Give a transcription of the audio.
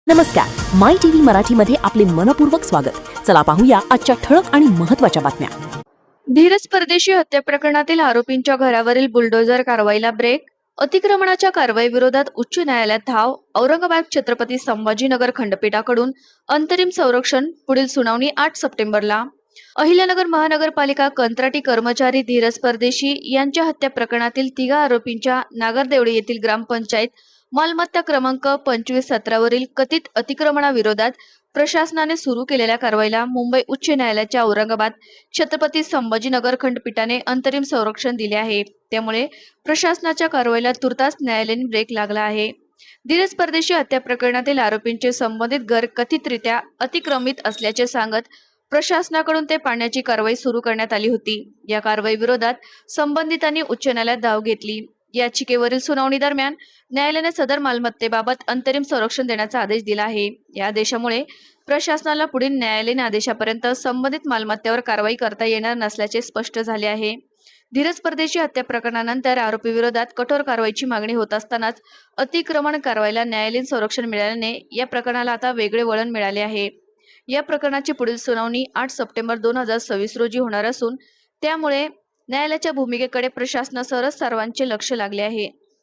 नमस्कार, माय टीव्ही मराठीमध्ये आपले मनपूर्वक स्वागत। चला पाहूया आजच्या ठळक आणि महत्त्वाच्या बातम्या। धीरज परदेशी हत्या प्रकरणातील आरोपींच्या घरावरील बुलडोझर कारवाईला ब्रेक। अतिक्रमणाच्या कारवाई विरोधात उच्च न्यायालयात धाव। औरंगाबाद छत्रपती संभाजीनगर खंडपीठाकडून अंतरिम संरक्षण, पुढील सुनावणी 8 सप्टेंबरला। अहिल्यानगर महानगरपालिका कंत्राटी कर्मचारी धीरज परदेशी यांच्या हत्या प्रकरणातील तिघा आरोपींच्या नागरदेवळे येथील ग्रामपंचायत मालमत्ता क्रमांक 2517 वरील कथित अतिक्रमणाविरोधात प्रशासनाने सुरू केलेल्या कारवाईला मुंबई उच्च न्यायालयाच्या औरंगाबाद छत्रपती संभाजीनगर खंडपीठाने अंतरिम संरक्षण दिले आहे। त्यामुळे प्रशासनाच्या कारवाईला तुर्तास न्यायालयीन ब्रेक लागला आहे। धीरज परदेशी हत्या प्रकरणातील आरोपींचे संबंधित घर कथितरित्या अतिक्रमित असल्याचे सांगत प्रशासनाकडून ते पाडण्याची कारवाई सुरू करण्यात आली होती। या कारवाई विरोधात संबंधितांनी उच्च न्यायालयात धाव घेतली। याचिकेवरील सुनावणी दरम्यान न्यायालयाने सदर मालमत्तेबाबत अंतरिम संरक्षण देण्याचा आदेश दिला आहे। या आदेशामुळे प्रशासनाला पुढील न्यायालयीन आदेशापर्यंत संबंधित मालमत्तेवर कारवाई करता येणार नसल्याचे स्पष्ट झाले आहे। धीरज परदेशी हत्या प्रकरणानंतर आरोपी विरोधात कठोर कारवाईची मागणी होत असतानाच अतिक्रमण कारवाईला न्यायालयीन संरक्षण मिळाल्याने या प्रकरणाला आता वेगळे वळण मिळाले आहे। या प्रकरणाची पुढील सुनावणी 8 सप्टेंबर 2026 रोजी होणार असून त्यामुळे न्यायालयाच्या भूमिकेकडे प्रशासनासह सर्वांचे लक्ष लागले आहे।